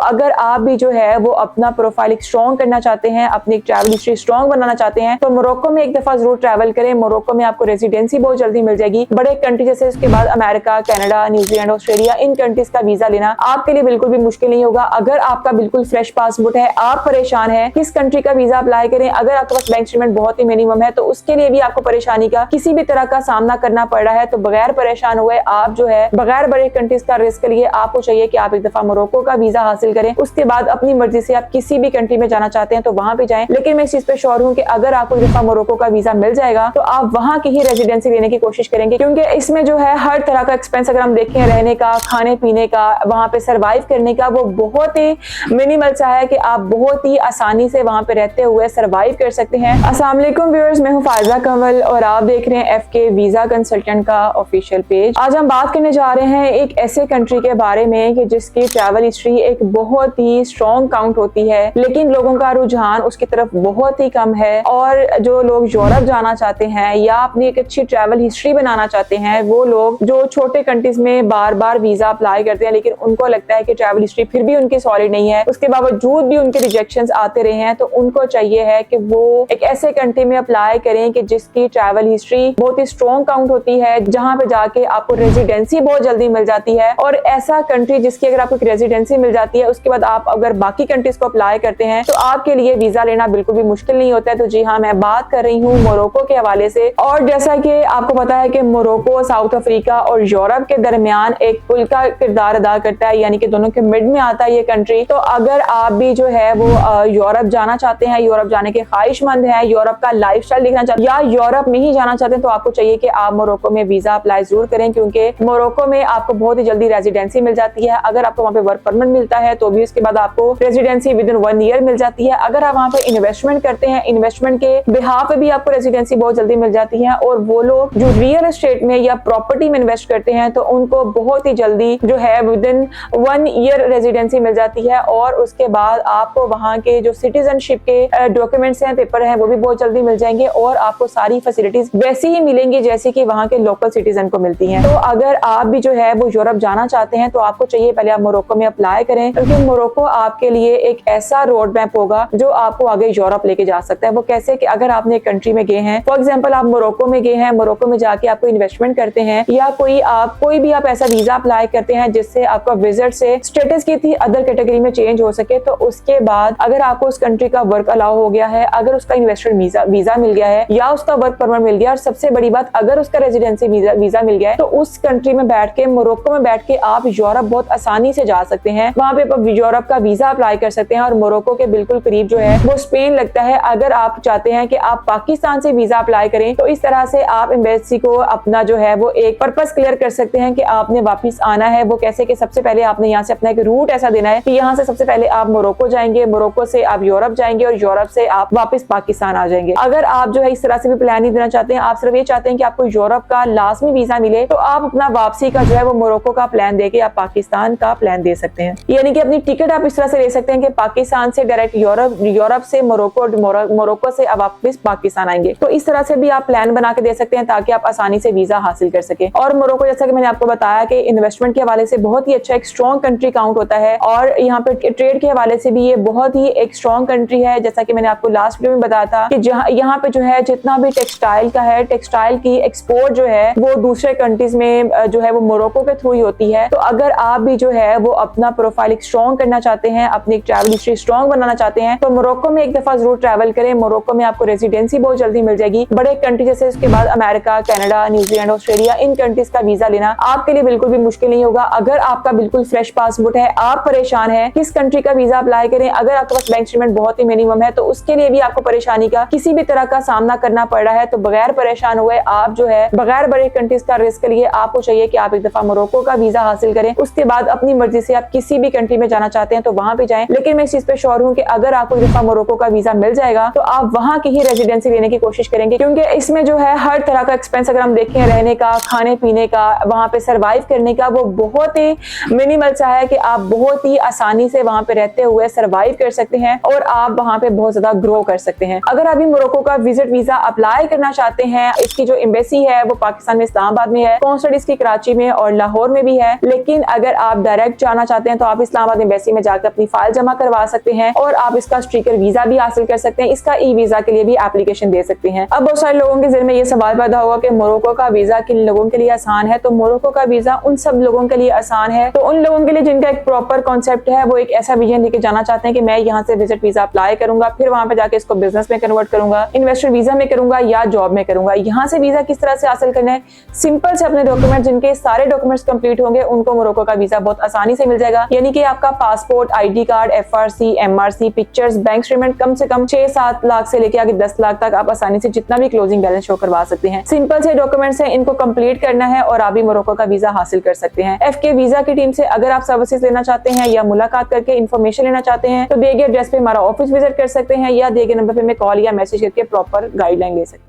अगर आप भी जो है वो अपना प्रोफाइल स्ट्रॉन्ग करना चाहते हैं, अपनी ट्रैवल हिस्ट्री स्ट्रॉन्ग बनाना चाहते हैं, तो मोरक्को में एक दफा जरूर ट्रैवल करें। मोरक्को में आपको रेजिडेंसी बहुत जल्दी मिल जाएगी। बड़े कंट्री जैसे उसके बाद अमेरिका, कनाडा, न्यूजीलैंड, ऑस्ट्रेलिया, इन कंट्रीज का वीजा लेना आपके लिए बिल्कुल भी मुश्किल नहीं होगा। अगर आपका बिल्कुल फ्रेश पासपोर्ट है, आप परेशान है किस कंट्री का वीजा अप्लाई करें, अगर आपके पास बैंक स्टेटमेंट बहुत ही मिनिमम है तो उसके लिए भी आपको परेशानी का किसी भी तरह का सामना करना पड़ रहा है, तो बगैर परेशान हुए आप जो है बगैर बड़े कंट्रीज का रिस्क लिए आपको चाहिए कि आप एक दफा मोरक्को का वीजा हासिल करें। उसके बाद अपनी मर्जी से आप किसी भी कंट्री में जाना चाहते हैं तो वहां पे जाएं। लेकिन मैं इस चीज पे श्योर हूं कि अगर आपको एक दफा मोरक्को का वीजा मिल जाएगा तो आप वहां की ही रेजिडेंसी लेने की कोशिश करेंगे, क्योंकि इसमें जो है हर तरह का एक्सपेंस अगर हम देखें, रहने का, खाने पीने का, वहां पे सर्वाइव करने का, वो बहुत ही मिनिमल सा है कि आप बहुत ही आसानी से वहां पे रहते हुए सर्वाइव कर सकते हैं। अस्सलाम वालेकुम व्यूअर्स, मैं हूं फायजा कंवल और आप देख रहे हैं एफके वीजा कंसल्टेंट का ऑफिशियल पेज। आज हम बात करने जा रहे हैं एक ऐसे कंट्री के बारे में कि जिसकी ट्रैवल हिस्ट्री एक बहुत ही स्ट्रॉन्ग काउंट होती है, लेकिन लोगों का रुझान उसकी तरफ बहुत ही कम है। और जो लोग यूरोप जाना चाहते हैं या अपनी एक अच्छी ट्रैवल हिस्ट्री बनाना चाहते हैं, वो लोग जो छोटे कंट्रीज में बार बार वीजा अप्लाई करते हैं लेकिन उनको लगता है कि ट्रैवल हिस्ट्री फिर भी उनकी सॉलिड नहीं है, उसके बावजूद भी उनके रिजेक्शंस आते रहे हैं, तो उनको चाहिए है कि वो एक ऐसे कंट्री में अप्लाई करें कि जिसकी ट्रैवल हिस्ट्री बहुत ही स्ट्रॉन्ग काउंट होती है, जहां पे जाके आपको रेजिडेंसी बहुत जल्दी मिल जाती है। और ऐसा कंट्री जिसकी अगर आपको रेजिडेंसी मिल जाती है उसके बाद आप अगर बाकी कंट्रीज को अप्लाई करते हैं तो आपके लिए वीजा लेना बिल्कुल भी मुश्किल नहीं होता है। तो जी हाँ, मैं बात कर रही हूँ मोरक्को के हवाले से। और जैसा कि आपको पता है कि मोरक्को साउथ अफ्रीका और यूरोप के दरमियान एक पुल का किरदार अदा करता है, यानी कि दोनों के मिड में आता है ये कंट्री। तो अगर आप भी जो है वो यूरोप जाना चाहते हैं, यूरोप जाने के ख्वाहिशमंद हैं, यूरोप का लाइफस्टाइल देखना चाहते हैं या यूरोप में ही जाना चाहते हैं, तो आपको चाहिए कि आप मोरक्को में वीजा अप्लाई जरूर करें, क्योंकि मोरक्को में आपको बहुत ही जल्दी रेजिडेंसी मिल जाती है। अगर आपको वहाँ पे वर्क परमिट मिलता है तो भी उसके बाद आपको रेजिडेंसी विद इन 1 ईयर मिल जाती है। अगर आप वहाँ पे इन्वेस्टमेंट करते हैं, इन्वेस्टमेंट के बिहाफ पे भी आपको रेजिडेंसी बहुत जल्दी मिल जाती है। और वो लोग जो रियल एस्टेट में या प्रॉपर्टी में इन्वेस्ट करते हैं तो उनको बहुत ही जल्दी जो है विद इन 1 ईयर रेजिडेंसी मिल जाती है। और उसके बाद आपको वहाँ के जो सिटीजनशिप के डॉक्यूमेंट्स हैं, पेपर हैं, वो भी बहुत जल्दी मिल जाएंगे और आपको सारी फैसिलिटीज वैसी ही मिलेंगी जैसे कि वहाँ के लोकल सिटीजन को मिलती हैं। तो अगर आप भी जो है वो यूरोप जाना चाहते हैं तो आपको चाहिए पहले आप मोरक्को में अप्लाई करें, क्योंकि मोरक्को आपके लिए एक ऐसा रोड मैप होगा जो आपको आगे यूरोप लेके जा सकता है। वो कैसे कि अगर आपने एक कंट्री में गए हैं, फॉर एग्जांपल आप मोरक्को में गए हैं, मोरक्को में जाके आपको इन्वेस्टमेंट करते हैं या कोई भी आप ऐसा वीजा अप्लाई करते हैं जिससे आपका विजिट से स्टेटस की थी अदर कैटेगरी में चेंज हो सके, तो उसके बाद अगर आपको उस कंट्री का वर्क अलाउ हो गया है, अगर उसका इन्वेस्टमेंट वीजा मिल गया है या उसका वर्क परमिट मिल गया, और सबसे बड़ी बात अगर उसका रेजिडेंसी वीजा मिल गया है, तो उस कंट्री में बैठ के, मोरक्को में बैठ के आप यूरोप बहुत आसानी से जा सकते हैं। वहां पे आप यूरोप का वीजा अप्लाई कर सकते हैं और मोरक्को के बिल्कुल करीब जो है वो स्पेन लगता है। अगर आप चाहते हैं कि आप पाकिस्तान से वीजा अप्लाई करें तो इस तरह से आप एम्बेसी को अपना जो है वो एक पर्पस क्लियर कर सकते हैं कि आपने वापस आना है। वो कैसे कि सबसे पहले आपने यहाँ से अपना एक रूट ऐसा देना है कि यहाँ से सबसे पहले आप मोरक्को जाएंगे, मोरक्को से आप यूरोप जाएंगे और यूरोप से आप वापस पाकिस्तान आ जाएंगे। अगर आप जो है इस तरह से भी प्लान नहीं देना चाहते हैं, आप सिर्फ ये चाहते हैं कि आपको यूरोप का लाजमी वीजा मिले, तो आप अपना वापसी का जो है वो मोरक्को का प्लान देके आप पाकिस्तान का प्लान दे सकते हैं। यानी कि अपनी टिकट आप इस तरह से ले सकते हैं कि पाकिस्तान से डायरेक्ट यूरोप से मोरक्को, मोरक्को से अब वापस पाकिस्तान आएंगे। तो इस तरह से भी आप प्लान बना के दे सकते हैं ताकि आप आसानी से वीजा हासिल कर सके। और मोरक्को जैसा कि मैंने आपको बताया कि इन्वेस्टमेंट के हवाले से बहुत ही अच्छा एक स्ट्रॉन्ग कंट्री काउंट होता है और यहाँ पे ट्रेड के हवाले से भी ये बहुत ही एक स्ट्रॉन्ग कंट्री है। जैसा कि मैंने आपको लास्ट वीडियो में बताया था कि यहाँ पे जो है जितना भी टेक्सटाइल का है, टेक्सटाइल की एक्सपोर्ट जो है वो दूसरे कंट्रीज में जो है वो मोरक्को के थ्रू ही होती है। तो अगर आप भी जो है वो अपना प्रोफाइल स्ट्रॉन्ग करना चाहते हैं, अपनी ट्रैवल हिस्ट्री स्ट्रॉन्ग बनाना चाहते हैं, तो मोरक्को में एक दफा जरूर ट्रैवल करें। मोरक्को में आपको रेजिडेंसी बहुत जल्दी मिल जाएगी। बड़े कंट्री जैसे उसके बाद अमेरिका, कनाडा, न्यूजीलैंड, ऑस्ट्रेलिया, इन कंट्रीज का वीजा लेना आपके लिए बिल्कुल भी मुश्किल नहीं होगा। अगर आपका बिल्कुल फ्रेश पासपोर्ट है, आप परेशान है किस कंट्री का वीजा अप्लाई करें, अगर आपके पास बैंक स्टेटमेंट बहुत ही मिनिमम है तो उसके लिए भी आपको परेशानी का किसी भी तरह का सामना करना पड़ रहा है, तो बगैर परेशान हुए आप जो है बगैर बड़े कंट्रीज का रिस्क लिए आपको चाहिए कि आप एक दफा मोरक्को का वीजा हासिल करें। उसके बाद अपनी मर्जी से आप किसी भी कंट्री में जाना चाहते हैं तो वहां पे जाएं। लेकिन मैं इस चीज पे श्योर हूं कि अगर आपको एक दफा मोरक्को का वीजा मिल जाएगा तो आप वहां की ही रेजिडेंसी लेने की कोशिश करेंगे, क्योंकि इसमें जो है हर तरह का एक्सपेंस अगर हम देखें, रहने का, खाने पीने का, वहां पे सर्वाइव करने का, वो बहुत ही मिनिमल सा है कि आप बहुत ही आसानी से वहां पे रहते हुए सर्वाइव कर सकते हैं और आप वहां पे बहुत ज्यादा ग्रो कर सकते हैं। अगर अभी मोरक्को का विजिट वीजा अप्लाई करना चाहते हैं, इसकी जो एम्बेसी है वो पाकिस्तान में इस्लामाबाद में है, कॉन्सुलेट इसकी कराची में और लाहौर में भी है। लेकिन अगर आप डायरेक्ट जाना चाहते हैं तो आप इस्लामाबाद बाद एम्बेसी में जाकर अपनी फाइल जमा करवा सकते हैं और आप इसका स्ट्रीकर वीजा भी हासिल कर सकते हैं। इसका ई वीजा के लिए भी एप्लीकेशन दे सकते हैं। अब बहुत सारे लोगों के दिल में ये सवाल पैदा होगा कि मोरक्को का वीजा किन लोगों के लिए आसान है। तो मोरक्को का वीजा उन सब लोगों के लिए आसान है, तो उन लोगों के लिए जिनका एक प्रॉपर कॉन्सेप्ट है, वो एक ऐसा विजन लेके जाना चाहते हैं कि मैं यहाँ से विजिट वीजा अप्लाई करूंगा, फिर वहां पे जाके इसको बिजनेस में कन्वर्ट करूंगा, इन्वेस्टर वीजा में करूंगा या जॉब में करूंगा। यहाँ से वीजा किस तरह से हासिल करना है, सिंपल से अपने डॉक्यूमेंट, जिनके सारे डॉक्यूमेंट्स कंप्लीट होंगे उनको मोरक्को का वीजा बहुत आसानी से मिल जाएगा। यानी कि आपका passport, ID card, FRC, MRC, pictures, bank statement कम से कम 6-7 लाख से लेकर आगे 10 लाख तक आप आसानी से जितना भी क्लोजिंग बैलेंस शो करवा सकते हैं। सिंपल से डॉक्यूमेंट्स हैं, इनको कंप्लीट करना है और आप भी मोरक्को का वीजा हासिल कर सकते हैं। FK वीजा की टीम से अगर आप सर्विसेज लेना चाहते हैं या मुलाकात करके इन्फॉर्मेशन लेना चाहते हैं तो दिए गए एड्रेस पे हमारा ऑफिस विजिट कर सकते हैं या दिए गए नंबर पे में कॉल या मैसेज करके प्रॉपर गाइडलाइन ले सकते हैं।